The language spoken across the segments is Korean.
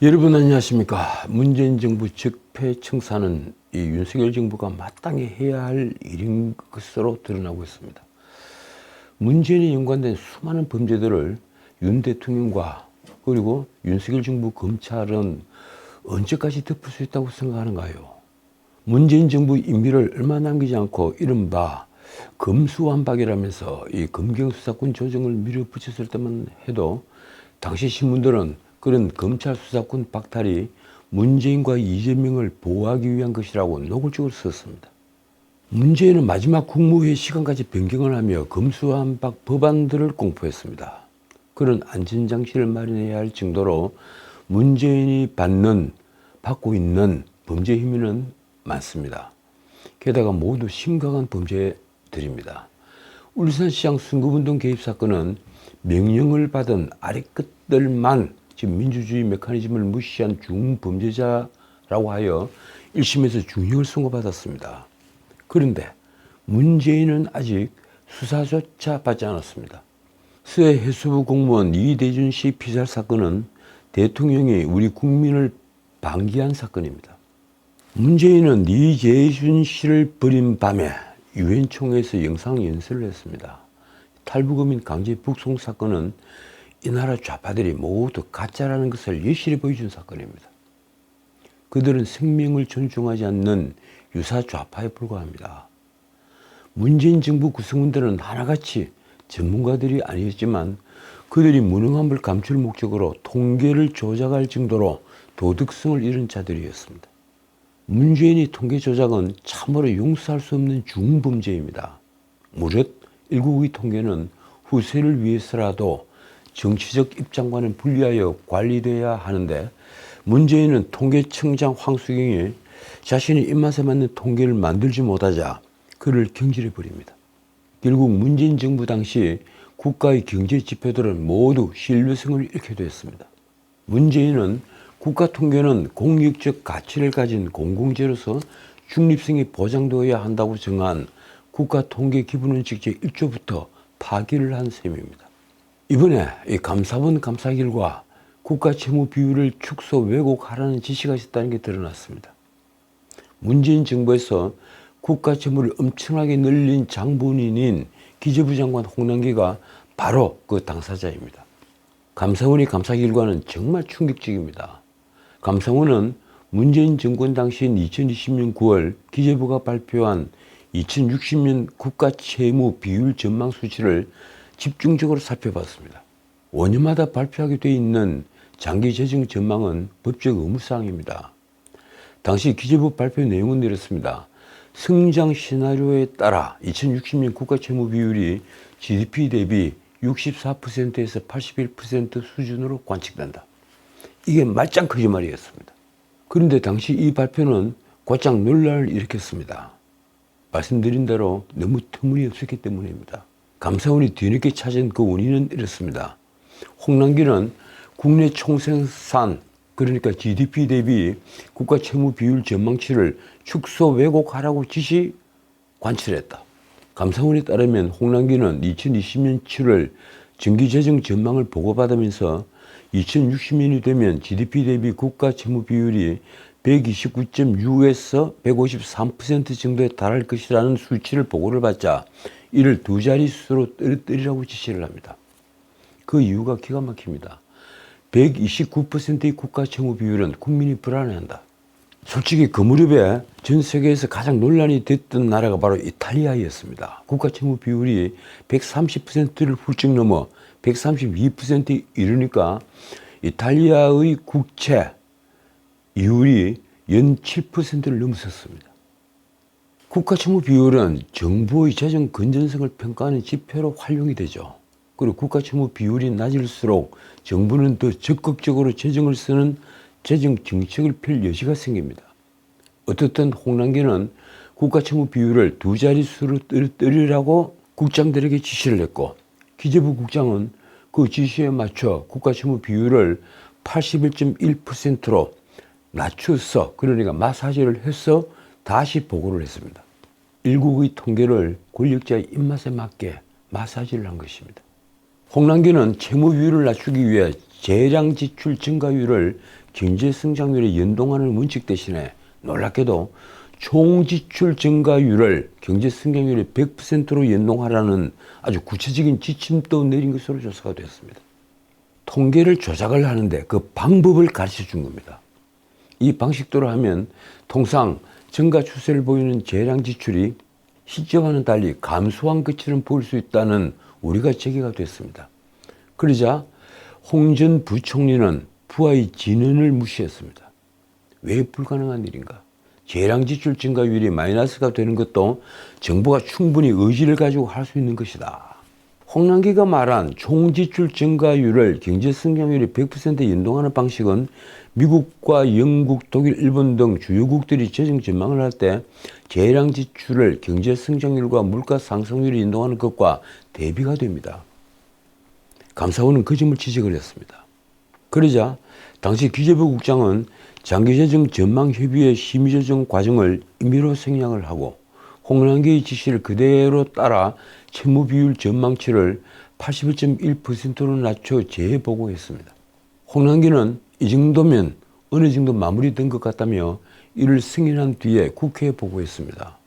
여러분 안녕하십니까. 문재인 정부 적폐청산은 이 윤석열 정부가 마땅히 해야 할 일인 것으로 드러나고 있습니다. 문재인에 연관된 수많은 범죄들을 윤 대통령과 그리고 윤석열 정부 검찰은 언제까지 덮을 수 있다고 생각하는가요? 문재인 정부 임기를 얼마 남기지 않고 이른바 검수완박이라면서 이 검경수사권 조정을 밀어붙였을 때만 해도 당시 신문들은 그런 검찰 수사권 박탈이 문재인과 이재명을 보호하기 위한 것이라고 노골적으로 썼습니다. 문재인은 마지막 국무회의 시간까지 변경을 하며 검수완박 법안들을 공포했습니다. 그런 안전장치를 마련해야 할 정도로 문재인이 받고 있는 범죄 혐의는 많습니다. 게다가 모두 심각한 범죄들입니다. 울산시장 선거운동 개입 사건은 명령을 받은 아래끝들만 지금 민주주의 메커니즘을 무시한 중범죄자라고 하여 1심에서 중형을 선고받았습니다. 그런데 문재인은 아직 수사조차 받지 않았습니다. 서해 해수부 공무원 이대준 씨 피살 사건은 대통령이 우리 국민을 방기한 사건입니다. 문재인은 이대준 씨를 버린 밤에 유엔 총회에서 영상 연설을 했습니다. 탈북어민 강제 북송 사건은 이 나라 좌파들이 모두 가짜라는 것을 여실히 보여준 사건입니다. 그들은 생명을 존중하지 않는 유사 좌파에 불과합니다. 문재인 정부 구성원들은 하나같이 전문가들이 아니었지만 그들이 무능함을 감출 목적으로 통계를 조작할 정도로 도덕성을 잃은 자들이었습니다. 문재인의 통계 조작은 참으로 용서할 수 없는 중범죄입니다. 무릇 일국의 통계는 후세를 위해서라도 정치적 입장과는 분리하여 관리돼야 하는데 문재인은 통계청장 황수경이 자신의 입맛에 맞는 통계를 만들지 못하자 그를 경질해버립니다. 결국 문재인 정부 당시 국가의 경제 지표들은 모두 신뢰성을 잃게 됐습니다. 문재인은 국가 통계는 공익적 가치를 가진 공공재로서 중립성이 보장되어야 한다고 정한 국가통계기본원칙 제1조부터 파기를 한 셈입니다. 이번에 이 감사원 감사 결과 국가 채무 비율을 축소 왜곡하라는 지시가 있었다는 게 드러났습니다. 문재인 정부에서 국가 채무를 엄청나게 늘린 장본인인 기재부 장관 홍남기가 바로 그 당사자입니다. 감사원의 감사 결과는 정말 충격적입니다. 감사원은 문재인 정권 당시인 2020년 9월 기재부가 발표한 2060년 국가 채무 비율 전망 수치를 집중적으로 살펴봤습니다. 5년마다 발표하게 돼 있는 장기 재정 전망은 법적 의무사항입니다. 당시 기재부 발표 내용은 이렇습니다. 성장 시나리오에 따라 2060년 국가 채무 비율이 GDP 대비 64%에서 81% 수준으로 관측된다. 이게 말짱 거짓말이었습니다. 그런데 당시 이 발표는 곧장 논란을 일으켰습니다. 말씀드린 대로 너무 터무니없었기 때문입니다. 감사원이 뒤늦게 찾은 그 원인은 이렇습니다. 홍남기는 국내 총생산 그러니까 GDP 대비 국가 채무 비율 전망치를 축소 왜곡하라고 지시 관철했다. 감사원에 따르면 홍남기는 2020년 7월 정기재정 전망을 보고받으면서 2060년이 되면 GDP 대비 국가 채무 비율이 129.6에서 153% 정도에 달할 것이라는 수치를 보고를 받자 이를 두 자릿수로 떨어뜨리라고 지시를 합니다. 그 이유가 기가 막힙니다. 129%의 국가 채무 비율은 국민이 불안해한다. 솔직히 그 무렵에 전 세계에서 가장 논란이 됐던 나라가 바로 이탈리아였습니다. 국가 채무 비율이 130%를 훌쩍 넘어 132%에 이르니까 이탈리아의 국채 이율이 연 7%를 넘었었습니다. 국가 채무 비율은 정부의 재정 건전성을 평가하는 지표로 활용이 되죠. 그리고 국가 채무 비율이 낮을수록 정부는 더 적극적으로 재정을 쓰는 재정 정책을 펼 여지가 생깁니다. 어떻든 홍남기는 국가 채무 비율을 두 자릿수로 떨어뜨리라고 국장들에게 지시를 했고 기재부 국장은 그 지시에 맞춰 국가 채무 비율을 81.1%로 낮춰서 그러니까 마사지를 해서 다시 보고를 했습니다. 일국의 통계를 권력자의 입맛에 맞게 마사지를 한 것입니다. 홍남기는 채무 비율을 낮추기 위해 재량 지출 증가율을 경제 성장률에 연동하는 원칙 대신에 놀랍게도 총 지출 증가율을 경제 성장률의 100%로 연동하라는 아주 구체적인 지침도 내린 것으로 조사가 되었습니다. 통계를 조작을 하는데 그 방법을 가르쳐 준 겁니다. 이 방식대로 하면 통상 증가 추세를 보이는 재량 지출이 실제와는 달리 감소한 것처럼 보일 수 있다는 우리가 제기가 됐습니다. 그러자 홍 전 부총리는 부하의 진언을 무시했습니다. 왜 불가능한 일인가? 재량 지출 증가율이 마이너스가 되는 것도 정부가 충분히 의지를 가지고 할 수 있는 것이다. 홍남기가 말한 총지출 증가율을 경제 성장률이 100%에 연동하는 방식은 미국과 영국, 독일, 일본 등 주요국들이 재정 전망을 할 때 재량 지출을 경제 성장률과 물가 상승률이 연동하는 것과 대비가 됩니다. 감사원은 그 점을 지적을 했습니다. 그러자 당시 기재부 국장은 장기재정 전망협의회 심의조정 과정을 임의로 생략을 하고 홍남기의 지시를 그대로 따라 채무비율 전망치를 81.1%로 낮춰 재보고했습니다. 홍남기는 이 정도면 어느 정도 마무리된 것 같다며 이를 승인한 뒤에 국회에 보고했습니다.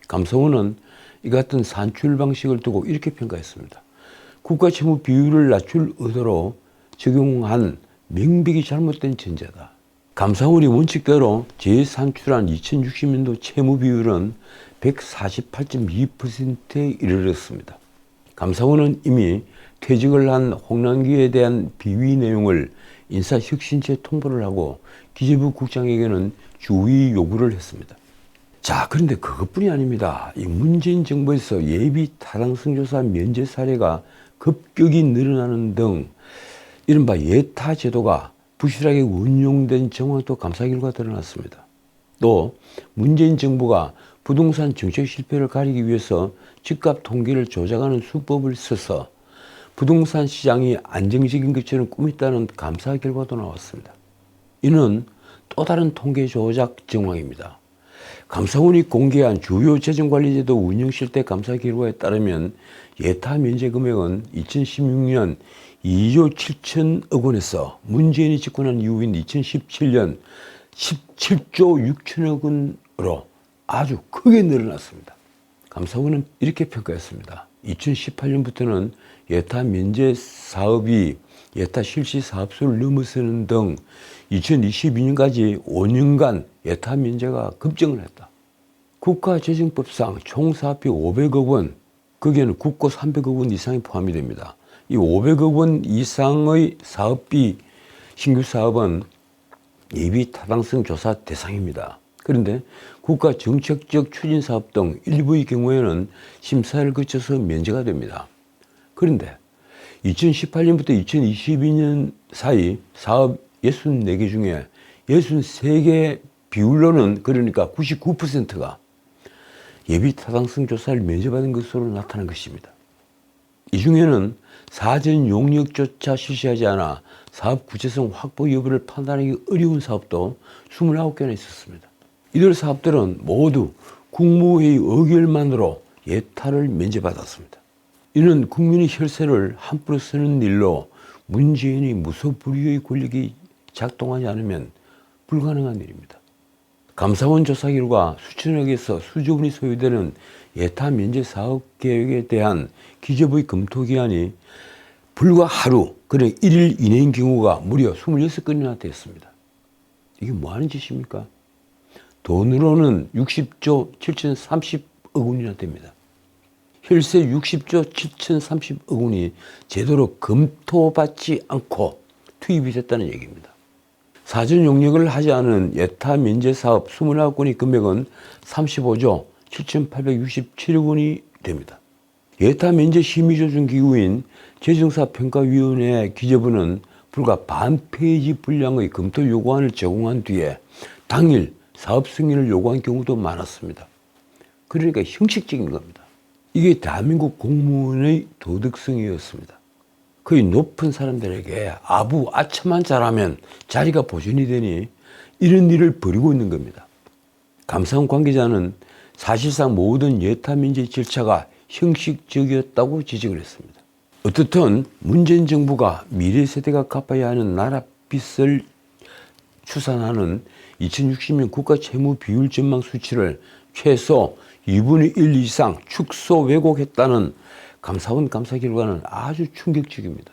감사원은 이 같은 산출 방식을 두고 이렇게 평가했습니다. 국가채무 비율을 낮출 의도로 적용한 명백히 잘못된 전제다. 감사원이 원칙대로 재산출한 2060년도 채무 비율은 148.2%에 이르렀습니다. 감사원은 이미 퇴직을 한 홍남기에 대한 비위 내용을 인사혁신처에 통보를 하고 기재부 국장에게는 주의 요구를 했습니다. 자, 그런데 그것뿐이 아닙니다. 이 문재인 정부에서 예비 타당성 조사 면제 사례가 급격히 늘어나는 등 이른바 예타 제도가 부실하게 운용된 정황도 감사 결과 드러났습니다. 또 문재인 정부가 부동산 정책 실패를 가리기 위해서 집값 통계를 조작하는 수법을 써서 부동산 시장이 안정적인 것처럼 꾸몄다는 감사 결과도 나왔습니다. 이는 또 다른 통계 조작 정황입니다. 감사원이 공개한 주요 재정관리제도 운영 실태 감사 결과에 따르면 예타 면제 금액은 2016년 2조 7천억 원에서 문재인이 집권한 이후인 2017년 17조 6천억 원으로 아주 크게 늘어났습니다. 감사원은 이렇게 평가했습니다. 2018년부터는 예타 면제 사업이 예타 실시 사업수를 넘어서는 등 2022년까지 5년간 예타 면제가 급증을 했다. 국가재정법상 총 사업비 500억 원, 거기에는 국고 300억 원 이상이 포함이 됩니다. 이 500억 원 이상의 사업비 신규 사업은 예비 타당성 조사 대상입니다. 그런데 국가 정책적 추진 사업 등 일부의 경우에는 심사를 거쳐서 면제가 됩니다. 그런데 2018년부터 2022년 사이 사업 64개 중에 63개 비율로는 그러니까 99%가 예비 타당성 조사를 면제받은 것으로 나타난 것입니다. 이 중에는 사전 용역조차 실시하지 않아 사업 구체성 확보 여부를 판단하기 어려운 사업도 29개나 있었습니다. 이들 사업들은 모두 국무회의 의결만으로 예타를 면제받았습니다. 이는 국민의 혈세를 함부로 쓰는 일로 문재인이 무소불위의 권력이 작동하지 않으면 불가능한 일입니다. 감사원 조사 결과 수천억에서 수조 원이 소요되는 예타 면제 사업 계획에 대한 기재부의 검토 기한이 불과 하루, 그래 1일 이내인 경우가 무려 26건이나 되었습니다. 이게 뭐 하는 짓입니까? 돈으로는 60조 7,030억 원이나 됩니다. 혈세 60조 7,030억 원이 제대로 검토받지 않고 투입이 됐다는 얘기입니다. 사전 용역을 하지 않은 예타 면제 사업 29건의 금액은 35조 7,867억 원이 됩니다. 예타 면제 심의조정 기구인 재정사평가위원회 기재부는 불과 반 페이지 분량의 검토 요구안을 제공한 뒤에 당일 사업 승인을 요구한 경우도 많았습니다. 그러니까 형식적인 겁니다. 이게 대한민국 공무원의 도덕성이었습니다. 거의 높은 사람들에게 아부아차만 잘하면 자리가 보존이 되니 이런 일을 벌이고 있는 겁니다. 감사원 관계자는 사실상 모든 예타 면제 절차가 형식적이었다고 지적을 했습니다. 어떻든 문재인 정부가 미래 세대가 갚아야 하는 나라 빚을 추산하는 2060년 국가 채무 비율 전망 수치를 최소 2분의 1 이상 축소 왜곡했다는 감사원 감사 결과는 아주 충격적입니다.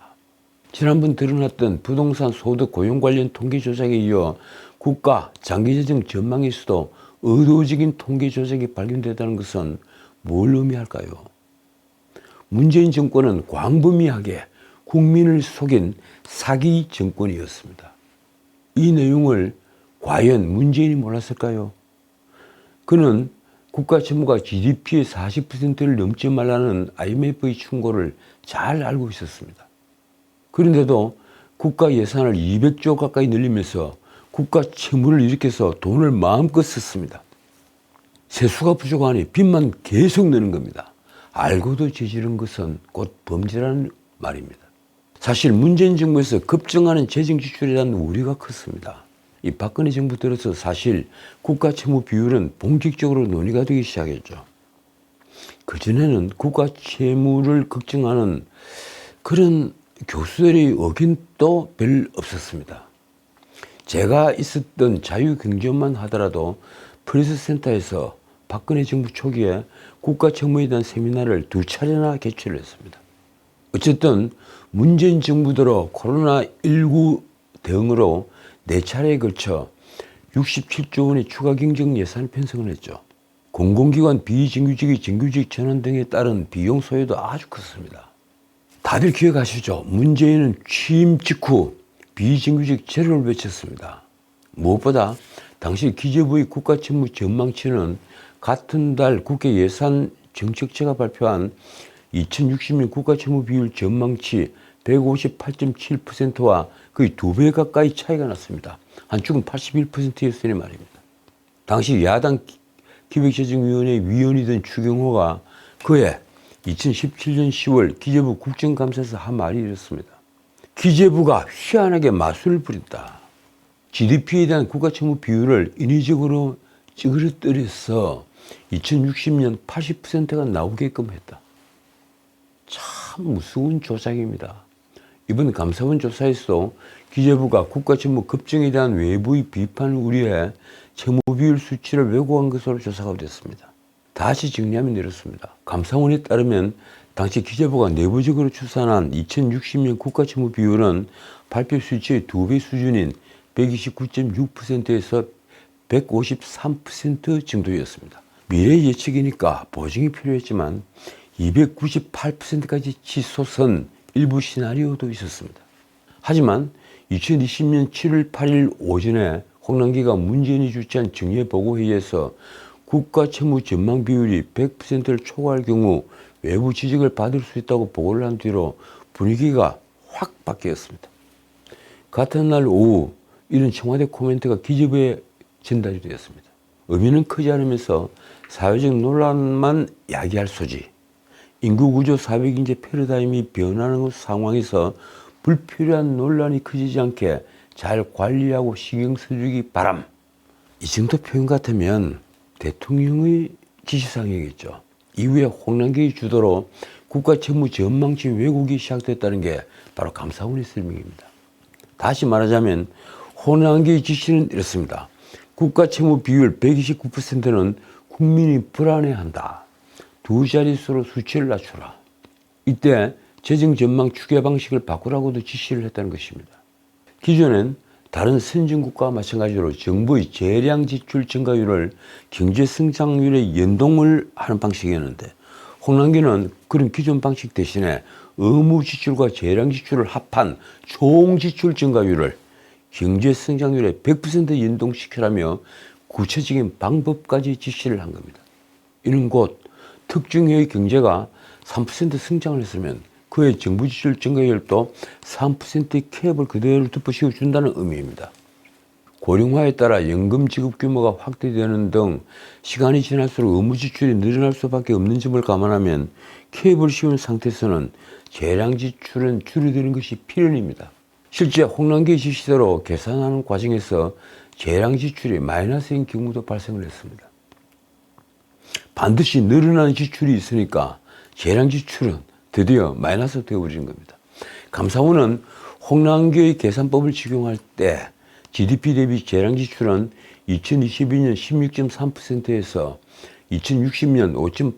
지난번 드러났던 부동산 소득 고용 관련 통계 조작에 이어 국가 장기재정 전망에서도 의도적인 통계 조작이 발견됐다는 것은 뭘 의미할까요? 문재인 정권은 광범위하게 국민을 속인 사기 정권이었습니다. 이 내용을 과연 문재인이 몰랐을까요? 그는 국가 채무가 GDP의 40%를 넘지 말라는 IMF의 충고를 잘 알고 있었습니다. 그런데도 국가 예산을 200조 가까이 늘리면서 국가 채무를 일으켜서 돈을 마음껏 썼습니다. 세수가 부족하니 빚만 계속 내는 겁니다. 알고도 저지른 것은 곧 범죄라는 말입니다. 사실 문재인 정부에서 급증하는 재정 지출에 대한 우려가 컸습니다. 이 박근혜 정부 들어서 사실 국가 채무 비율은 본격적으로 논의가 되기 시작했죠. 그전에는 국가 채무를 걱정하는 그런 교수들의 의견도 별 없었습니다. 제가 있었던 자유경제만 하더라도 프레스센터에서 박근혜 정부 초기에 국가 채무에 대한 세미나를 2차례나 개최를 했습니다. 어쨌든 문재인 정부 들어 코로나19 대응으로 4차례에 걸쳐 67조 원의 추가 경정 예산을 편성을 했죠. 공공기관 비정규직의 정규직 전환 등에 따른 비용 소요도 아주 컸습니다. 다들 기억하시죠? 문재인은 취임 직후 비정규직 제로를 외쳤습니다. 무엇보다 당시 기재부의 국가채무 전망치는 같은 달 국회 예산정책처가 발표한 2060년 국가채무 비율 전망치 158.7%와 거의 2배 가까이 차이가 났습니다. 한쪽은 81%였으니 말입니다. 당시 야당 기획재정위원회 위원이던 추경호가 그해 2017년 10월 기재부 국정감사에서 한 말이 이렇습니다. 기재부가 희한하게 마술을 부린다. GDP에 대한 국가채무 비율을 인위적으로 찌그러뜨려서 2060년 80%가 나오게끔 했다. 참 무서운 조작입니다. 이번 감사원 조사에서 기재부가 국가채무 급증에 대한 외부의 비판을 우려해 채무비율 수치를 왜곡한 것으로 조사가 됐습니다. 다시 정리하면 이렇습니다. 감사원에 따르면 당시 기재부가 내부적으로 추산한 2060년 국가채무 비율은 발표 수치의 2배 수준인 129.6%에서 153% 정도였습니다. 미래 예측이니까 보증이 필요했지만 298%까지 치솟은 일부 시나리오도 있었습니다. 하지만 2020년 7월 8일 오전에 홍남기가 문재인이 주최한 정례보고회의에서 국가 채무 전망 비율이 100%를 초과할 경우 외부 지적을 받을 수 있다고 보고를 한 뒤로 분위기가 확 바뀌었습니다. 같은 날 오후 이런 청와대 코멘트가 기재부에 전달이 되었습니다. 의미는 크지 않으면서 사회적 논란만 야기할 소지. 인구구조 사회경제 패러다임이 변하는 상황에서 불필요한 논란이 커지지 않게 잘 관리하고 신경 써주기 바람. 이 정도 표현 같으면 대통령의 지시사항이겠죠. 이후에 홍남기의 주도로 국가채무 전망치 왜곡이 시작됐다는 게 바로 감사원의 설명입니다. 다시 말하자면 홍남기의 지시는 이렇습니다. 국가채무 비율 129%는 국민이 불안해한다. 2자릿수로 수치를 낮추라. 이때 재정전망 추계 방식을 바꾸라고도 지시를 했다는 것입니다. 기존엔 다른 선진국가와 마찬가지로 정부의 재량 지출 증가율을 경제 성장률에 연동을 하는 방식이었는데 홍남기는 그런 기존 방식 대신에 의무 지출과 재량 지출을 합한 총 지출 증가율을 경제 성장률에 100% 연동시키라며 구체적인 방법까지 지시를 한 겁니다. 이는 곧 특정의 경제가 3% 성장을 했으면 그의 정부 지출 증가율도 3%의 캡을 그대로 덮어씌워 준다는 의미입니다. 고령화에 따라 연금 지급 규모가 확대되는 등 시간이 지날수록 의무 지출이 늘어날 수밖에 없는 점을 감안하면 캡을 씌운 상태에서는 재량 지출은 줄어드는 것이 필연입니다. 실제 홍남기의 지시대로 계산하는 과정에서 재량 지출이 마이너스인 경우도 발생을 했습니다. 반드시 늘어나는 지출이 있으니까 재량 지출은 드디어 마이너스 되어버린 겁니다. 감사원은 홍남기의 계산법을 적용할 때 GDP 대비 재량 지출은 2022년 16.3%에서 2060년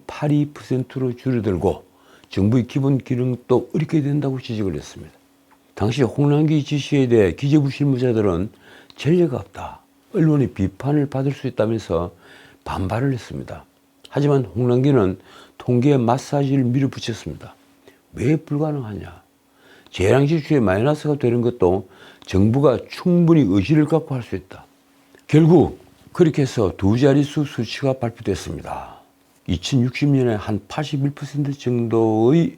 5.82%로 줄어들고 정부의 기본 기능도 어렵게 된다고 지적을 했습니다. 당시 홍남기 지시에 대해 기재부 실무자들은 전례가 없다, 언론의 비판을 받을 수 있다면서 반발을 했습니다. 하지만 홍남기는 통계에 마사지를 밀어붙였습니다. 왜 불가능하냐? 재량 지출에 마이너스가 되는 것도 정부가 충분히 의지를 갖고 할 수 있다. 결국 그렇게 해서 두 자릿수 수치가 발표됐습니다. 2060년에 한 81% 정도의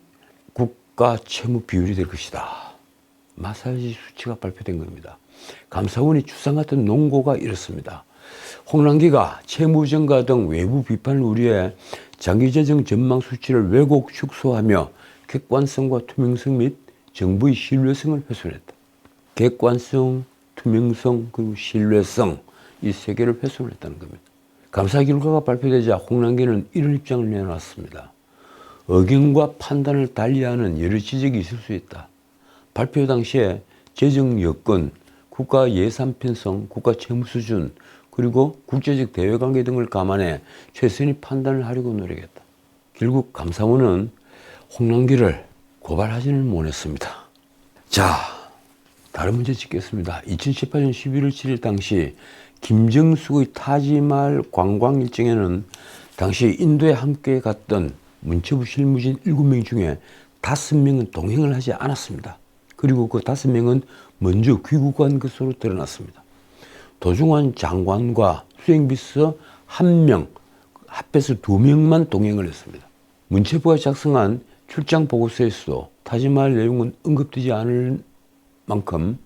국가 채무 비율이 될 것이다. 마사지 수치가 발표된 겁니다. 감사원이 추상같은 논고가 이렇습니다. 홍남기가 채무증가 등 외부 비판을 우려해 장기재정 전망 수치를 왜곡 축소하며 객관성과 투명성 및 정부의 신뢰성을 훼손했다. 객관성, 투명성, 그리고 신뢰성, 이 세 개를 훼손을 했다는 겁니다. 감사 결과가 발표되자 홍남기는 이런 입장을 내놨습니다. 의견과 판단을 달리하는 여러 지적이 있을 수 있다. 발표 당시에 재정 여건, 국가 예산 편성, 국가 채무 수준, 그리고 국제적 대외관계 등을 감안해 최선의 판단을 하려고 노력했다. 결국 감사원은 홍남기를 고발하지는 못했습니다. 자, 다른 문제 짚겠습니다. 2018년 11월 7일 당시 김정숙의 타지말 관광 일정에는 당시 인도에 함께 갔던 문체부 실무진 7명 중에 5명은 동행을 하지 않았습니다. 그리고 그 5명은 먼저 귀국한 것으로 드러났습니다. 도중환 장관과 수행비서 1명, 합해서 2명만 동행을 했습니다. 문체부가 작성한 출장 보고서에서도 타지말 내용은 언급되지 않을 만큼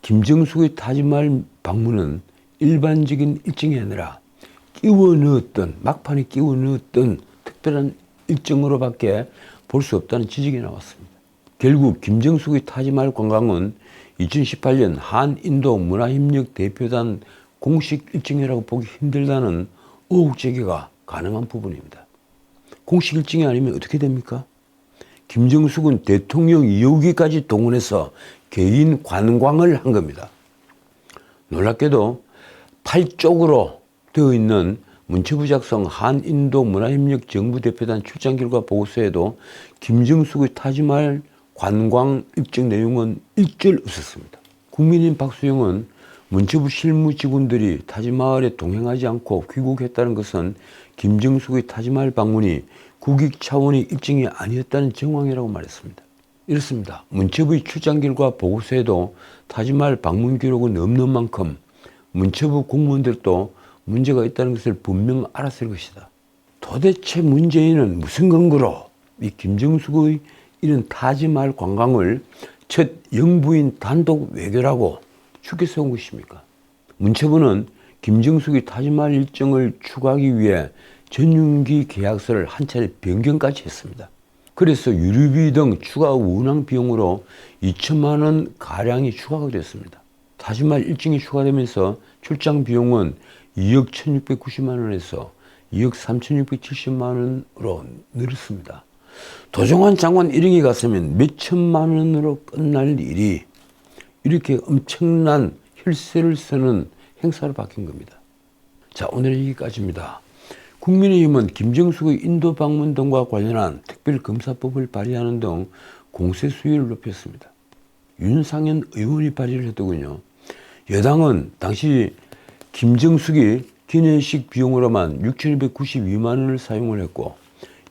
김정숙의 타지말 방문은 일반적인 일정이 아니라 막판에 끼워 넣었던 특별한 일정으로밖에 볼 수 없다는 지적이 나왔습니다. 결국 김정숙의 타지말 관광은 2018년 한인도 문화협력 대표단 공식 일정이라고 보기 힘들다는 의혹 제기가 가능한 부분입니다. 공식 일정이 아니면 어떻게 됩니까? 김정숙은 대통령 2호기까지 동원해서 개인 관광을 한 겁니다. 놀랍게도 8쪽으로 되어 있는 문체부 작성 한인도 문화협력 정부대표단 출장 결과 보고서에도 김정숙의 타지말 관광 일정 내용은 일절 없었습니다. 국민인 박수영은 문체부 실무 직원들이 타지마을에 동행하지 않고 귀국했다는 것은 김정숙의 타지마을 방문이 국익 차원의 일정이 아니었다는 정황이라고 말했습니다. 이렇습니다. 문체부의 출장 결과 보고서에도 타지마을 방문 기록은 없는 만큼 문체부 공무원들도 문제가 있다는 것을 분명 알았을 것이다. 도대체 문재인은 무슨 근거로 이 김정숙의 이런 타지마을 관광을 첫 영부인 단독 외교라고 추켜 세운 것입니까? 문체부는 김정숙의 타지마을 일정을 추구하기 위해 전용기 계약서를 한 차례 변경까지 했습니다. 그래서 유류비 등 추가 운항 비용으로 2천만 원 가량이 추가가 됐습니다. 타지마을 일정이 추가되면서 출장 비용은 2억 1,690만 원에서 2억 3,670만 원으로 늘었습니다. 도종환 장관 일행이 갔으면 몇 천만 원으로 끝날 일이 이렇게 엄청난 혈세를 쓰는 행사로 바뀐 겁니다. 자, 오늘 여기까지입니다. 국민의힘은 김정숙의 인도 방문 등과 관련한 특별검사법을 발의하는 등 공세 수위를 높였습니다. 윤상현 의원이 발의를 했더군요. 여당은 당시 김정숙이 기내식 비용으로만 6,292만 원을 사용을 했고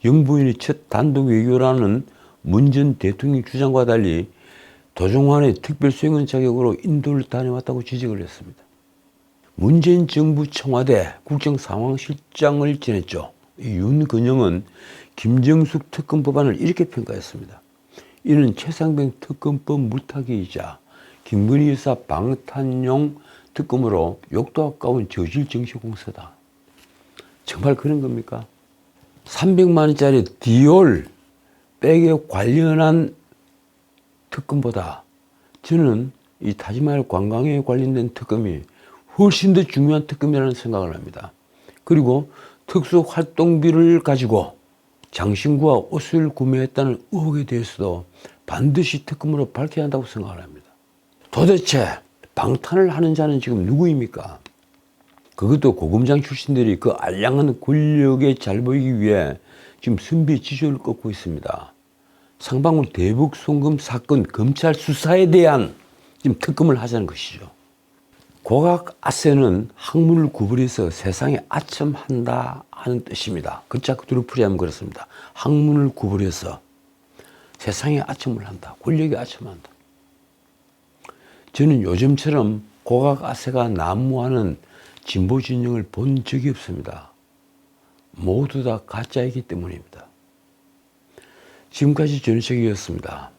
영부인이 첫 단독 외교라는 문 전 대통령 주장과 달리 도종환의 특별 수행원 자격으로 인도를 다녀왔다고 지적을 했습니다. 문재인 정부 청와대 국정상황실장을 지냈죠. 윤건영은 김정숙 특검 법안을 이렇게 평가했습니다. 이는 최상병 특검법 물타기이자 김건희 여사 방탄용 특검으로 욕도 아까운 저질 정치공세다. 정말 그런 겁니까? 300만 원짜리 디올 백에 관련한 특검보다 저는 이 타지마을 관광에 관련된 특검이 훨씬 더 중요한 특검이라는 생각을 합니다. 그리고 특수활동비를 가지고 장신구와 옷을 구매했다는 의혹에 대해서도 반드시 특검으로 밝혀야 한다고 생각을 합니다. 도대체 방탄을 하는 자는 지금 누구입니까? 그것도 고검장 출신들이 그 알량한 권력에 잘 보이기 위해 지금 선비 지조를 꺾고 있습니다. 상방울 대북 송금 사건 검찰 수사에 대한 지금 특검을 하자는 것이죠. 고각 아세는 학문을 구분해서 세상에 아첨한다 하는 뜻입니다. 글자 그대로 풀이하면 그렇습니다. 학문을 구분해서 세상에 아첨을 한다. 권력에 아첨한다. 저는 요즘처럼 고각 아세가 난무하는 진보 진영을 본 적이 없습니다. 모두 다 가짜이기 때문입니다. 지금까지 전희책이었습니다.